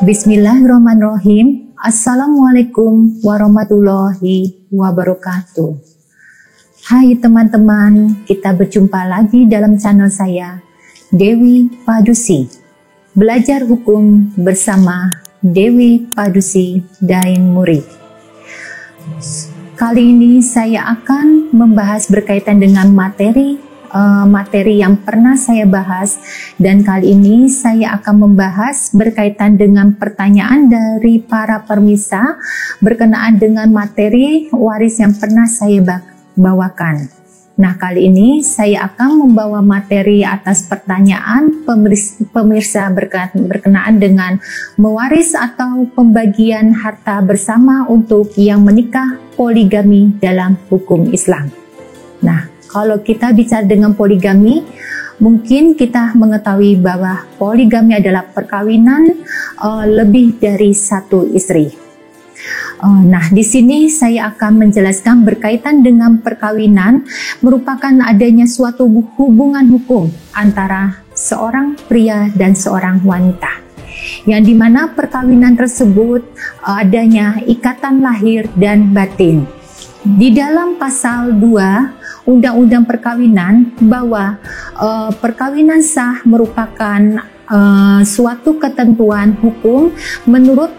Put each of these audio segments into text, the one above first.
Bismillahirrahmanirrahim. Assalamualaikum warahmatullahi wabarakatuh. Hai teman-teman, kita berjumpa lagi dalam channel saya, Dewi Padusi. Belajar hukum bersama Dewi Padusi Daeng Murid. Kali ini saya akan membahas berkaitan dengan materi yang pernah saya bahas, dan kali ini saya akan membahas berkaitan dengan pertanyaan dari para pemirsa berkenaan dengan materi waris yang pernah saya bawakan. Nah, kali ini saya akan membawa materi atas pertanyaan pemirsa berkenaan dengan mewaris atau pembagian harta bersama untuk yang menikah poligami dalam hukum Islam. Nah, kalau kita bicara dengan poligami, mungkin kita mengetahui bahwa poligami adalah perkawinan lebih dari satu istri. Nah, di sini saya akan menjelaskan berkaitan dengan perkawinan merupakan adanya suatu hubungan hukum antara seorang pria dan seorang wanita, yang dimana perkawinan tersebut adanya ikatan lahir dan batin. Di dalam pasal 2 Undang-Undang Perkawinan bahwa perkawinan sah merupakan suatu ketentuan hukum menurut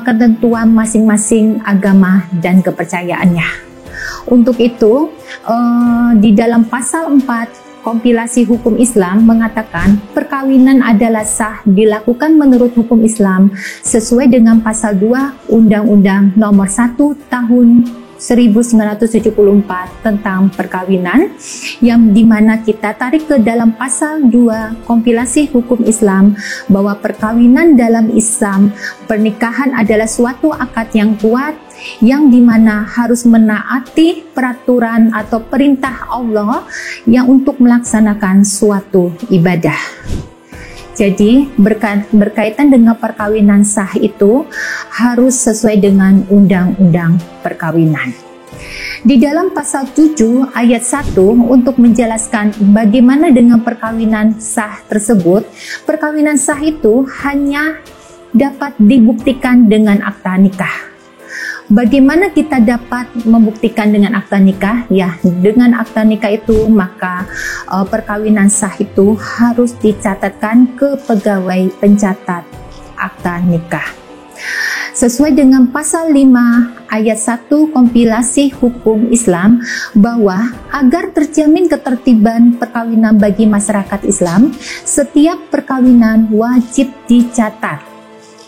ketentuan masing-masing agama dan kepercayaannya. Untuk itu, di dalam pasal 4 kompilasi hukum Islam mengatakan perkawinan adalah sah dilakukan menurut hukum Islam sesuai dengan pasal 2 Undang-Undang Nomor 1 Tahun 1974 tentang perkawinan, yang dimana kita tarik ke dalam pasal 2 kompilasi hukum Islam bahwa perkawinan dalam Islam, pernikahan adalah suatu akad yang kuat yang dimana harus menaati peraturan atau perintah Allah yang untuk melaksanakan suatu ibadah. Jadi berkaitan dengan perkawinan sah itu harus sesuai dengan undang-undang perkawinan. Di dalam pasal 7 ayat 1 untuk menjelaskan bagaimana dengan perkawinan sah tersebut, perkawinan sah itu hanya dapat dibuktikan dengan akta nikah. Bagaimana kita dapat membuktikan dengan akta nikah? Ya, dengan akta nikah itu maka perkawinan sah itu harus dicatatkan ke pegawai pencatat akta nikah. Sesuai dengan pasal 5 ayat 1 kompilasi hukum Islam bahwa agar terjamin ketertiban perkawinan bagi masyarakat Islam, setiap perkawinan wajib dicatat.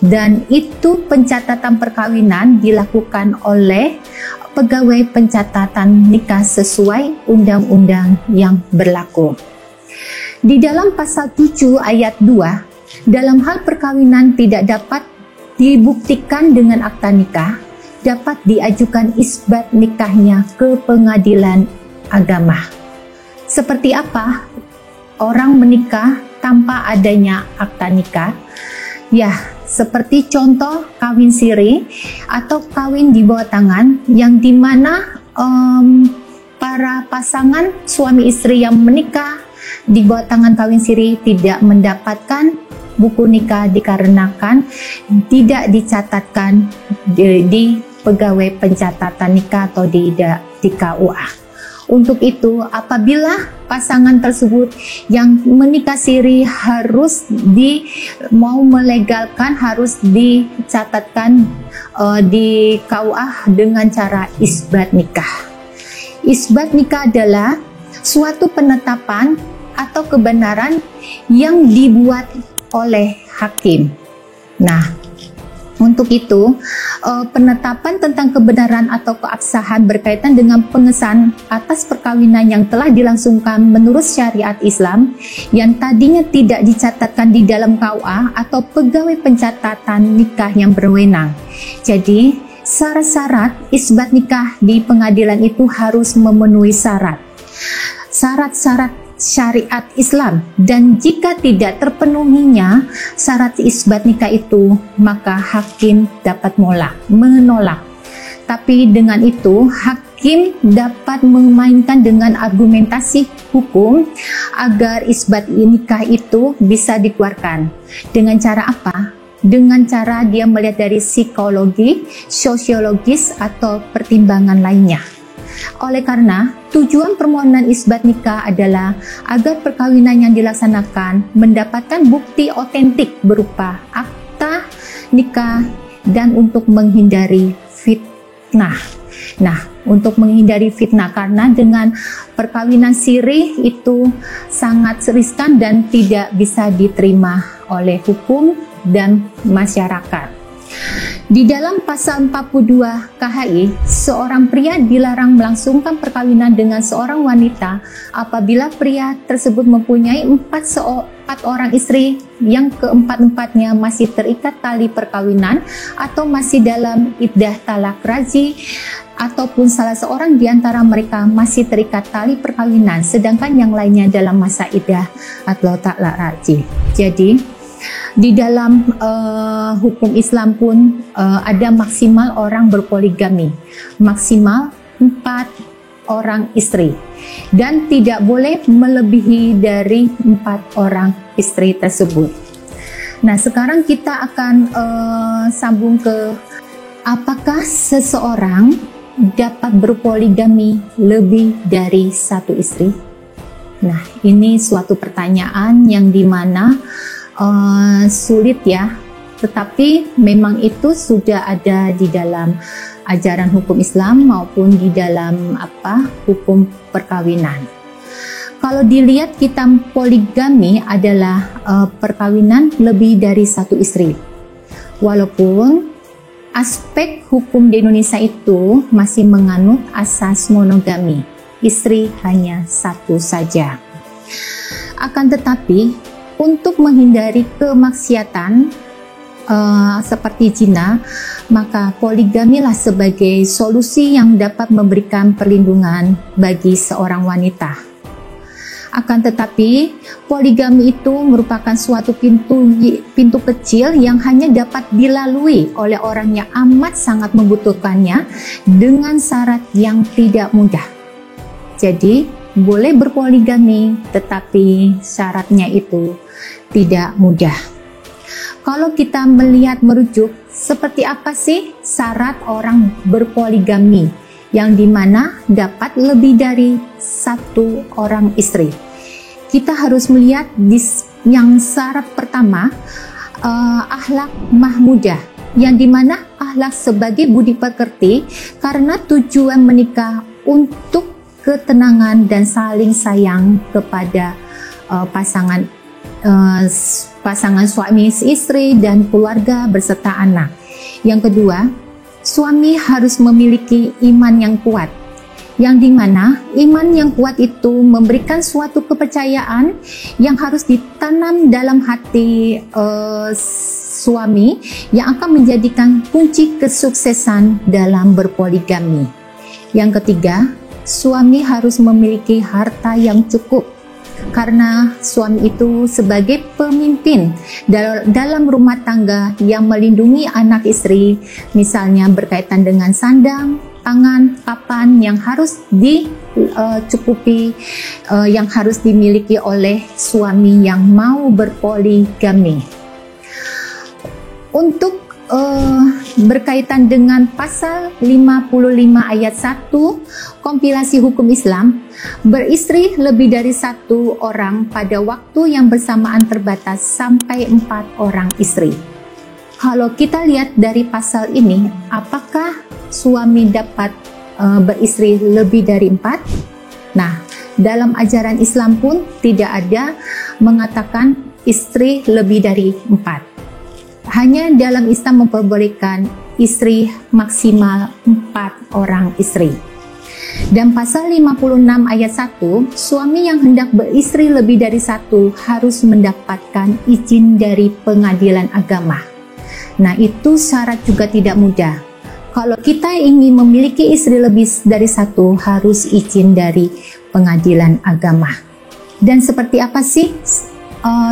Dan itu pencatatan perkawinan dilakukan oleh pegawai pencatatan nikah sesuai undang-undang yang berlaku. Di dalam pasal 7 ayat 2, dalam hal perkawinan tidak dapat dibuktikan dengan akta nikah, dapat diajukan isbat nikahnya ke pengadilan agama. Seperti apa orang menikah tanpa adanya akta nikah? Ya, seperti contoh kawin siri atau kawin di bawah tangan, yang dimana para pasangan suami istri yang menikah di bawah tangan kawin siri tidak mendapatkan buku nikah dikarenakan tidak dicatatkan di pegawai pencatatan nikah atau di KUA. Untuk itu, apabila pasangan tersebut yang menikah siri harus mau melegalkan, harus dicatatkan di KUA dengan cara isbat nikah. Isbat nikah adalah suatu penetapan atau kebenaran yang dibuat oleh hakim. Nah, untuk itu, penetapan tentang kebenaran atau keabsahan berkaitan dengan pengesahan atas perkawinan yang telah dilangsungkan menurut syariat Islam yang tadinya tidak dicatatkan di dalam KUA atau pegawai pencatatan nikah yang berwenang. Jadi, syarat-syarat isbat nikah di pengadilan itu harus memenuhi syarat-syarat syariat Islam, dan jika tidak terpenuhinya syarat isbat nikah itu, maka hakim dapat menolak. Tapi dengan itu hakim dapat memainkan dengan argumentasi hukum agar isbat nikah itu bisa dikeluarkan. Dengan cara apa? dengan cara dia melihat dari psikologi, sosiologis, atau pertimbangan lainnya. Oleh karena tujuan permohonan isbat nikah adalah agar perkawinan yang dilaksanakan mendapatkan bukti otentik berupa akta nikah dan untuk menghindari fitnah. Nah, untuk menghindari fitnah, karena dengan perkawinan sirih itu sangat riskan dan tidak bisa diterima oleh hukum dan masyarakat. Di dalam pasal 42 KHI, seorang pria dilarang melangsungkan perkawinan dengan seorang wanita apabila pria tersebut mempunyai 4 orang istri yang keempat-empatnya masih terikat tali perkawinan atau masih dalam iddah talak raji, ataupun salah seorang di antara mereka masih terikat tali perkawinan sedangkan yang lainnya dalam masa iddah atau talak raji. Jadi di dalam hukum Islam pun ada maksimal orang berpoligami, maksimal 4 orang istri, dan tidak boleh melebihi dari 4 orang istri tersebut. Nah, sekarang kita akan sambung ke apakah seseorang dapat berpoligami lebih dari 1 istri? Nah, ini suatu pertanyaan yang dimana sulit ya, tetapi memang itu sudah ada di dalam ajaran hukum Islam maupun di dalam hukum perkawinan. Kalau dilihat, kita poligami adalah perkawinan lebih dari 1 istri. Walaupun aspek hukum di Indonesia itu masih menganut asas monogami, istri hanya 1 saja. Akan tetapi untuk menghindari kemaksiatan seperti zina, maka poligamilah sebagai solusi yang dapat memberikan perlindungan bagi seorang wanita. Akan tetapi, poligami itu merupakan suatu pintu kecil yang hanya dapat dilalui oleh orang yang amat sangat membutuhkannya dengan syarat yang tidak mudah. Jadi, boleh berpoligami, tetapi syaratnya itu tidak mudah. Kalau kita merujuk, seperti apa sih syarat orang berpoligami yang dimana dapat lebih dari 1 orang istri? Kita harus melihat yang syarat pertama, akhlak mahmudah, yang dimana akhlak sebagai budi pekerti, karena tujuan menikah untuk ketenangan dan saling sayang kepada pasangan suami istri dan keluarga beserta anak. Yang kedua, suami harus memiliki iman yang kuat, yang dimana iman yang kuat itu memberikan suatu kepercayaan yang harus ditanam dalam hati suami, yang akan menjadikan kunci kesuksesan dalam berpoligami. Yang ketiga, suami harus memiliki harta yang cukup, karena suami itu sebagai pemimpin dalam rumah tangga yang melindungi anak istri, misalnya berkaitan dengan sandang, pangan, papan yang harus dicukupi, yang harus dimiliki oleh suami yang mau berpoligami. Untuk berkaitan dengan pasal 55 ayat 1 kompilasi hukum Islam, beristri lebih dari 1 orang pada waktu yang bersamaan terbatas sampai 4 orang istri. Kalau kita lihat dari pasal ini, apakah suami dapat beristri lebih dari 4? Nah, dalam ajaran Islam pun tidak ada mengatakan istri lebih dari 4. Hanya dalam Islam memperbolehkan istri maksimal 4 orang istri. Dan pasal 56 ayat 1, suami yang hendak beristri lebih dari 1 harus mendapatkan izin dari pengadilan agama. Nah, itu syarat juga tidak mudah. Kalau kita ingin memiliki istri lebih dari 1, harus izin dari pengadilan agama. Dan seperti apa sih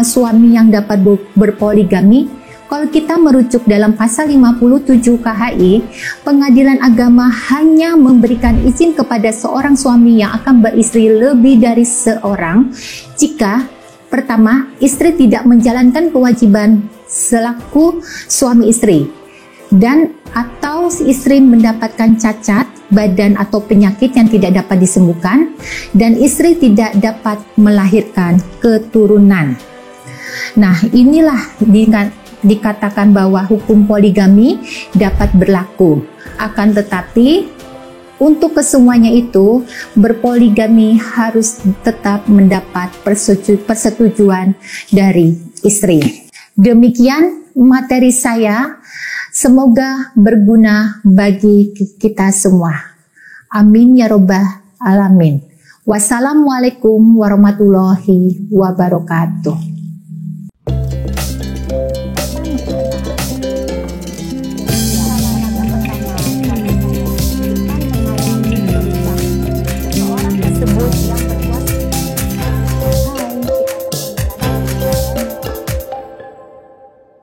suami yang dapat berpoligami? Kalau kita merujuk dalam pasal 57 KHI, pengadilan agama hanya memberikan izin kepada seorang suami yang akan beristri lebih dari seorang jika pertama, istri tidak menjalankan kewajiban selaku suami istri, dan atau si istri mendapatkan cacat badan atau penyakit yang tidak dapat disembuhkan dan istri tidak dapat melahirkan keturunan. Nah, inilah dikatakan bahwa hukum poligami dapat berlaku. Akan tetapi untuk kesemuanya itu, berpoligami harus tetap mendapat persetujuan dari istri. Demikian materi saya, semoga berguna bagi kita semua. Amin ya robbal alamin. Wassalamualaikum warahmatullahi wabarakatuh.